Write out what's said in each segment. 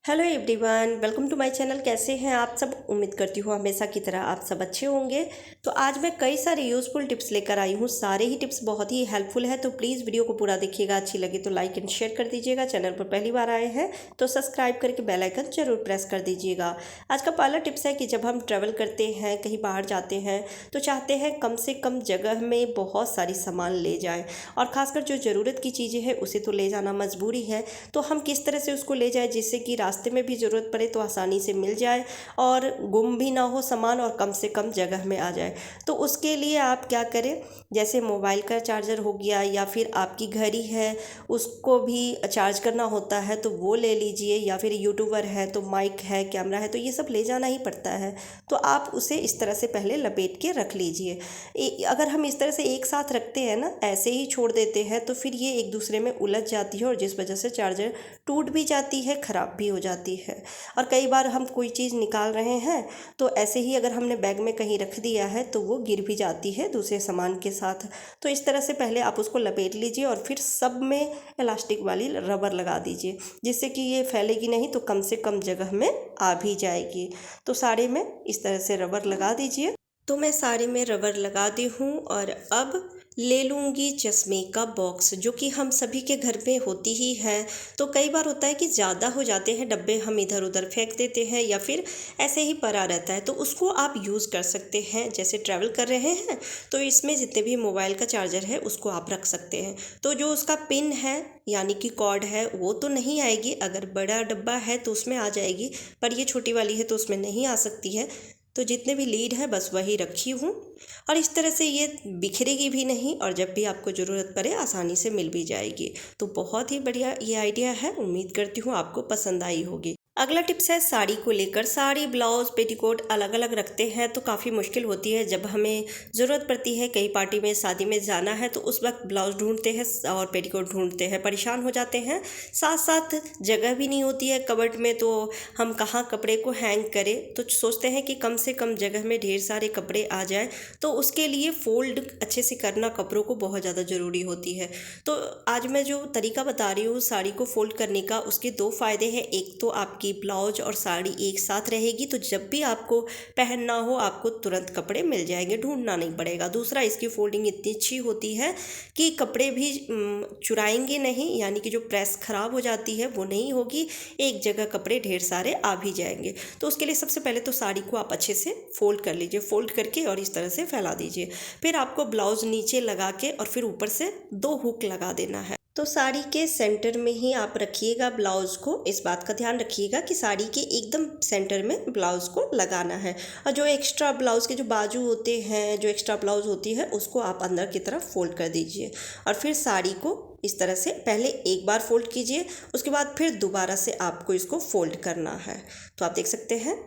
Hello everyone, welcome to my channel. कैसे हैं आप सब? उम्मीद करती हूँ हमेशा की तरह आप सब अच्छे होंगे। तो आज मैं कई सारे यूज़फुल टिप्स लेकर आई हूँ। सारे ही टिप्स बहुत ही हेल्पफुल है, तो प्लीज़ वीडियो को पूरा देखिएगा। अच्छी लगे तो लाइक एंड शेयर कर दीजिएगा। चैनल पर पहली बार आए हैं तो सब्सक्राइब करके बेल आइकन जरूर प्रेस कर दीजिएगा। आज का पहला टिप्स है कि जब हम ट्रैवल करते हैं, कहीं बाहर जाते हैं, तो चाहते हैं कम से कम जगह में बहुत सारी सामान ले जाएँ, और ख़ासकर जो ज़रूरत की चीज़ें हैं उसे तो ले जाना मजबूरी है। तो हम किस तरह से उसको ले जाए जिससे कि रास्ते में भी ज़रूरत पड़े तो आसानी से मिल जाए और गुम भी ना हो सामान, और कम से कम जगह में आ जाए। तो उसके लिए आप क्या करें, जैसे मोबाइल का चार्जर हो गया, या फिर आपकी घड़ी है उसको भी चार्ज करना होता है तो वो ले लीजिए, या फिर यूट्यूबर है तो माइक है, कैमरा है, तो ये सब ले जाना ही पड़ता है। तो आप उसे इस तरह से पहले लपेट के रख लीजिए। अगर हम इस तरह से एक साथ रखते हैं ना, ऐसे ही छोड़ देते हैं, तो फिर ये एक दूसरे में उलझ जाती है और जिस वजह से चार्जर टूट भी जाती है, ख़राब भी हो जाती है। और कई बार हम कोई चीज़ निकाल रहे हैं तो ऐसे ही अगर हमने बैग में कहीं रख दिया है तो वो गिर भी जाती है दूसरे सामान के साथ। तो इस तरह से पहले आप उसको लपेट लीजिए और फिर सब में इलास्टिक वाली रबर लगा दीजिए, जिससे कि ये फैलेगी नहीं तो कम से कम जगह में आ भी जाएगी। तो साड़ी में इस तरह से रबर लगा दीजिए। तो मैं साड़ी में रबर लगा दी हूँ, और अब ले लूँगी चश्मे का बॉक्स, जो कि हम सभी के घर में होती ही है। तो कई बार होता है कि ज़्यादा हो जाते हैं डब्बे, हम इधर उधर फेंक देते हैं या फिर ऐसे ही पड़ा रहता है, तो उसको आप यूज़ कर सकते हैं। जैसे ट्रैवल कर रहे हैं तो इसमें जितने भी मोबाइल का चार्जर है उसको आप रख सकते हैं। तो जो उसका पिन है यानी कि कॉर्ड है वो तो नहीं आएगी, अगर बड़ा डब्बा है तो उसमें आ जाएगी, पर ये छोटी वाली है तो उसमें नहीं आ सकती है। तो जितने भी लीड है बस वही रखी हूँ, और इस तरह से ये बिखरेगी भी नहीं, और जब भी आपको ज़रूरत पड़े आसानी से मिल भी जाएगी। तो बहुत ही बढ़िया ये आइडिया है, उम्मीद करती हूँ आपको पसंद आई होगी। अगला टिप्स है साड़ी को लेकर। साड़ी, ब्लाउज, पेटीकोट अलग अलग रखते हैं तो काफ़ी मुश्किल होती है। जब हमें ज़रूरत पड़ती है कहीं पार्टी में, शादी में जाना है, तो उस वक्त ब्लाउज ढूंढते हैं और पेटीकोट ढूंढते हैं, परेशान हो जाते हैं। साथ साथ जगह भी नहीं होती है कबर्ड में, तो हम कहाँ कपड़े को हैंग करें। तो सोचते हैं कि कम से कम जगह में ढेर सारे कपड़े आ जाए, तो उसके लिए फ़ोल्ड अच्छे से करना कपड़ों को बहुत ज़्यादा ज़रूरी होती है। तो आज मैं जो तरीका बता रही हूँ साड़ी को फ़ोल्ड करने का, उसके दो फ़ायदे हैं। एक तो आपकी ब्लाउज और साड़ी एक साथ रहेगी, तो जब भी आपको पहनना हो आपको तुरंत कपड़े मिल जाएंगे, ढूंढना नहीं पड़ेगा। दूसरा, इसकी फोल्डिंग इतनी अच्छी होती है कि कपड़े भी चुराएंगे नहीं, यानी कि जो प्रेस ख़राब हो जाती है वो नहीं होगी, एक जगह कपड़े ढेर सारे आ भी जाएंगे। तो उसके लिए सबसे पहले तो साड़ी को आप अच्छे से फोल्ड कर लीजिए, फोल्ड करके और इस तरह से फैला दीजिए। फिर आपको ब्लाउज नीचे लगा के और फिर ऊपर से 2 हुक लगा देना है। तो साड़ी के सेंटर में ही आप रखिएगा ब्लाउज़ को। इस बात का ध्यान रखिएगा कि साड़ी के एकदम सेंटर में ब्लाउज़ को लगाना है, और जो एक्स्ट्रा ब्लाउज़ के जो बाजू होते हैं, जो एक्स्ट्रा ब्लाउज़ होती है, उसको आप अंदर की तरफ फोल्ड कर दीजिए। और फिर साड़ी को इस तरह से पहले एक बार फोल्ड कीजिए, उसके बाद फिर दोबारा से आपको इसको फोल्ड करना है। तो आप देख सकते हैं,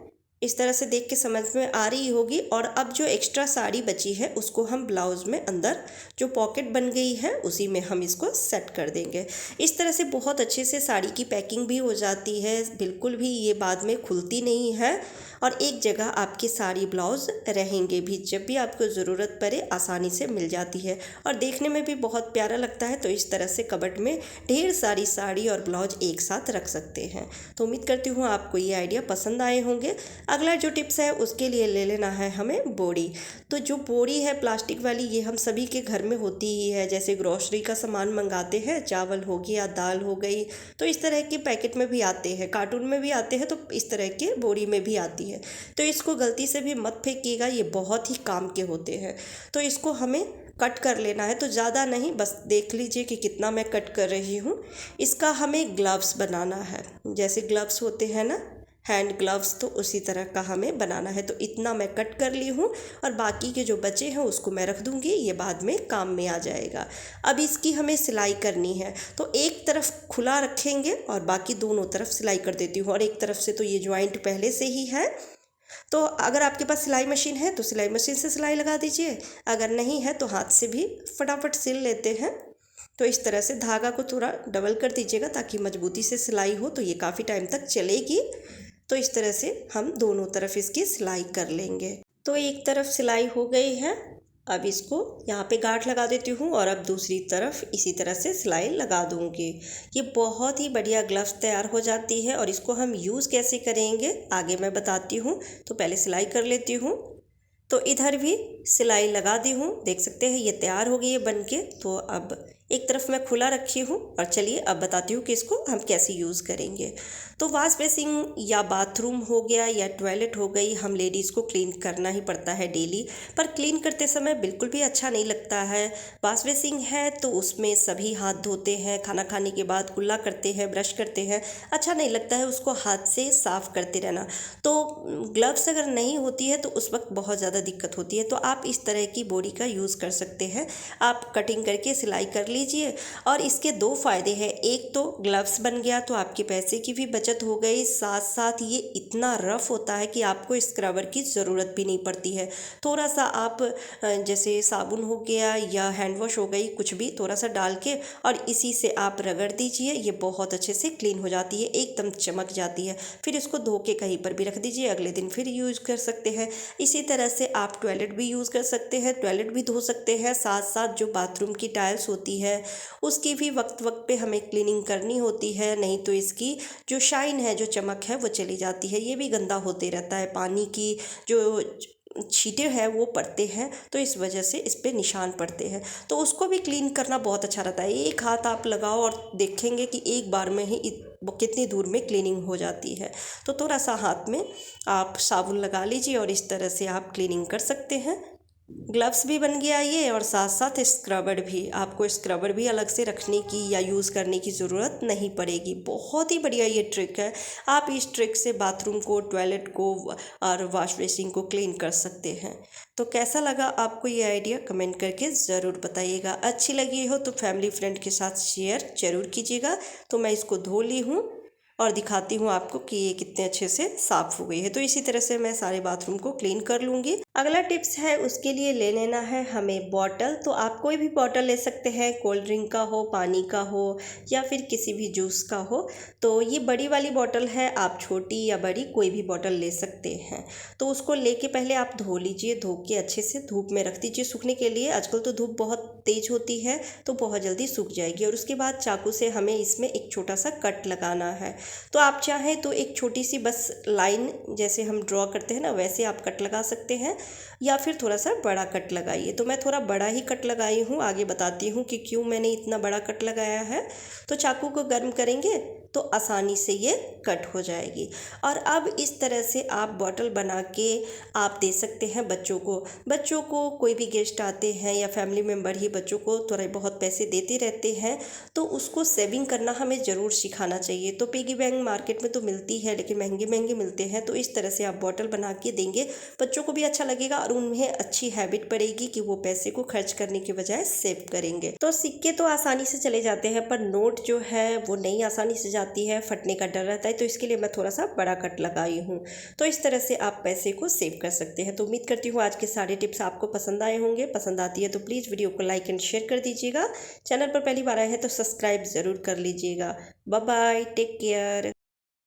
इस तरह से देख के समझ में आ रही होगी। और अब जो एक्स्ट्रा साड़ी बची है उसको हम ब्लाउज़ में अंदर जो पॉकेट बन गई है उसी में हम इसको सेट कर देंगे। इस तरह से बहुत अच्छे से साड़ी की पैकिंग भी हो जाती है, बिल्कुल भी ये बाद में खुलती नहीं है, और एक जगह आपकी साड़ी ब्लाउज़ रहेंगे भी, जब भी आपको ज़रूरत पड़े आसानी से मिल जाती है, और देखने में भी बहुत प्यारा लगता है। तो इस तरह से कबर्ड में ढेर सारी साड़ी और ब्लाउज एक साथ रख सकते हैं। तो उम्मीद करती हूँ आपको ये आइडिया पसंद आए होंगे। अगला जो टिप्स है उसके लिए ले लेना है हमें बोरी। तो जो बोरी है प्लास्टिक वाली, ये हम सभी के घर में होती ही है। जैसे ग्रोसरी का सामान मंगाते हैं, चावल हो गया, दाल हो गई, तो इस तरह के पैकेट में भी आते हैं, कार्टून में भी आते हैं, तो इस तरह के बोरी में भी आती है। तो इसको गलती से भी मत फेंकिएगा, ये बहुत ही काम के होते हैं। तो इसको हमें कट कर लेना है, तो ज़्यादा नहीं, बस देख लीजिए कि कितना मैं कट कर रही हूँ। इसका हमें ग्लव्स बनाना है, जैसे ग्लव्स होते हैं ना, हैंड ग्लव्स, तो उसी तरह का हमें बनाना है। तो इतना मैं कट कर ली हूँ, और बाकी के जो बचे हैं उसको मैं रख दूँगी, ये बाद में काम में आ जाएगा। अब इसकी हमें सिलाई करनी है, तो एक तरफ खुला रखेंगे और बाकी दोनों तरफ सिलाई कर देती हूँ। और एक तरफ से तो ये ज्वाइंट पहले से ही है, तो अगर आपके पास सिलाई मशीन है तो सिलाई मशीन से सिलाई लगा दीजिए, अगर नहीं है तो हाथ से भी फटाफट सिल लेते हैं। तो इस तरह से धागा को थोड़ा डबल कर दीजिएगा ताकि मजबूती से सिलाई हो, तो ये काफ़ी टाइम तक चलेगी। तो इस तरह से हम दोनों तरफ इसकी सिलाई कर लेंगे। तो एक तरफ सिलाई हो गई है, अब इसको यहाँ पे गांठ लगा देती हूँ और अब दूसरी तरफ इसी तरह से सिलाई लगा दूँगी। ये बहुत ही बढ़िया ग्लव्स तैयार हो जाती है और इसको हम यूज़ कैसे करेंगे आगे मैं बताती हूँ। तो पहले सिलाई कर लेती हूँ। तो इधर भी सिलाई लगा दी हूँ, देख सकते हैं ये तैयार हो गई है बन के। तो अब एक तरफ मैं खुला रखी हूँ और चलिए अब बताती हूँ कि इसको हम कैसे यूज़ करेंगे। तो वॉश बेसिन या बाथरूम हो गया या टॉयलेट हो गई, हम लेडीज़ को क्लीन करना ही पड़ता है डेली, पर क्लीन करते समय बिल्कुल भी अच्छा नहीं लगता है। वॉश बेसिन है तो उसमें सभी हाथ धोते हैं, खाना खाने के बाद कुल्ला करते हैं, ब्रश करते हैं, अच्छा नहीं लगता है उसको हाथ से साफ़ करते रहना। तो ग्लव्स अगर नहीं होती है तो उस वक्त बहुत ज़्यादा दिक्कत होती है। तो आप इस तरह की बोरी का यूज़ कर सकते हैं। आप कटिंग करके सिलाई कर लीजिए और इसके दो फ़ायदे हैं। एक तो ग्लव्स बन गया तो आपके पैसे की भी बचत हो गई, साथ साथ ये इतना रफ़ होता है कि आपको स्क्रबर की ज़रूरत भी नहीं पड़ती है। थोड़ा सा आप जैसे साबुन हो गया या हैंड वॉश हो गई, कुछ भी थोड़ा सा डाल के और इसी से आप रगड़ दीजिए, ये बहुत अच्छे से क्लीन हो जाती है, एकदम चमक जाती है। फिर इसको धो के कहीं पर भी रख दीजिए, अगले दिन फिर यूज़ कर सकते हैं। इसी तरह से आप टॉयलेट भी यूज़ कर सकते हैं, टॉयलेट भी धो सकते हैं। साथ साथ जो बाथरूम की टाइल्स होती है उसकी भी वक्त वक्त पे हमें क्लीनिंग करनी होती है, नहीं तो इसकी जो शाइन है, जो चमक है वो चली जाती है। ये भी गंदा होते रहता है, पानी की जो छींटे हैं वो पड़ते हैं तो इस वजह से इस पे निशान पड़ते हैं। तो उसको भी क्लीन करना बहुत अच्छा रहता है। एक हाथ आप लगाओ और देखेंगे कि एक बार में ही कितनी दूर में क्लीनिंग हो जाती है। तो थोड़ा सा हाथ में आप साबुन लगा लीजिए और इस तरह से आप क्लीनिंग कर सकते हैं। ग्लव्स भी बन गया ये और साथ साथ स्क्रबर भी, आपको स्क्रबर भी अलग से रखने की या यूज़ करने की ज़रूरत नहीं पड़ेगी। बहुत ही बढ़िया ये ट्रिक है। आप इस ट्रिक से बाथरूम को, टॉयलेट को और वॉश बेसिन को क्लीन कर सकते हैं। तो कैसा लगा आपको ये आइडिया कमेंट करके ज़रूर बताइएगा। अच्छी लगी हो तो फैमिली फ्रेंड के साथ शेयर ज़रूर कीजिएगा। तो मैं इसको धो ली हूँ और दिखाती हूँ आपको कि ये कितने अच्छे से साफ़ हो गई है। तो इसी तरह से मैं सारे बाथरूम को क्लीन कर लूँगी। अगला टिप्स है, उसके लिए ले लेना है हमें बॉटल। तो आप कोई भी बॉटल ले सकते हैं, कोल्ड ड्रिंक का हो, पानी का हो या फिर किसी भी जूस का हो। तो ये बड़ी वाली बॉटल है, आप छोटी या बड़ी कोई भी बॉटल ले सकते हैं। तो उसको लेके पहले आप धो लीजिए, धो के अच्छे से धूप में रख दीजिए सूखने के लिए। आजकल तो धूप बहुत तेज़ होती है तो बहुत जल्दी सूख जाएगी। और उसके बाद चाकू से हमें इसमें एक छोटा सा कट लगाना है। तो आप चाहें तो एक छोटी सी बस लाइन जैसे हम ड्रॉ करते हैं ना, वैसे आप कट लगा सकते हैं या फिर थोड़ा सा बड़ा कट लगाइए। तो मैं थोड़ा बड़ा ही कट लगाई हूँ, आगे बताती हूँ कि क्यों मैंने इतना बड़ा कट लगाया है। तो चाकू को गर्म करेंगे तो आसानी से ये कट हो जाएगी। और अब इस तरह से आप बॉटल बना के आप दे सकते हैं बच्चों को। बच्चों को कोई भी गेस्ट आते हैं या फैमिली मेम्बर ही बच्चों को थोड़ा बहुत पैसे देते रहते हैं, तो उसको सेविंग करना हमें ज़रूर सिखाना चाहिए। तो पिगी बैंक मार्केट में तो मिलती है लेकिन महंगे महंगे मिलते हैं। तो इस तरह से आप बॉटल बना के देंगे, बच्चों को भी अच्छा लगेगा और उन्हें अच्छी हैबिट पड़ेगी कि वो पैसे को खर्च करने के बजाय सेव करेंगे। तो सिक्के तो आसानी से चले जाते हैं पर नोट जो है वो नहीं आसानी से जाती है, फटने का डर रहता है। तो इसके लिए मैं थोड़ा सा बड़ा कट लगाई हूँ। तो इस तरह से आप पैसे को सेव कर सकते हैं। तो उम्मीद करती हूँ आज के सारे टिप्स आपको पसंद आए होंगे। पसंद आती है तो प्लीज़ वीडियो को लाइक एंड शेयर कर दीजिएगा। चैनल पर पहली बार आए हैं तो सब्सक्राइब ज़रूर कर लीजिएगा। Bye bye, take care.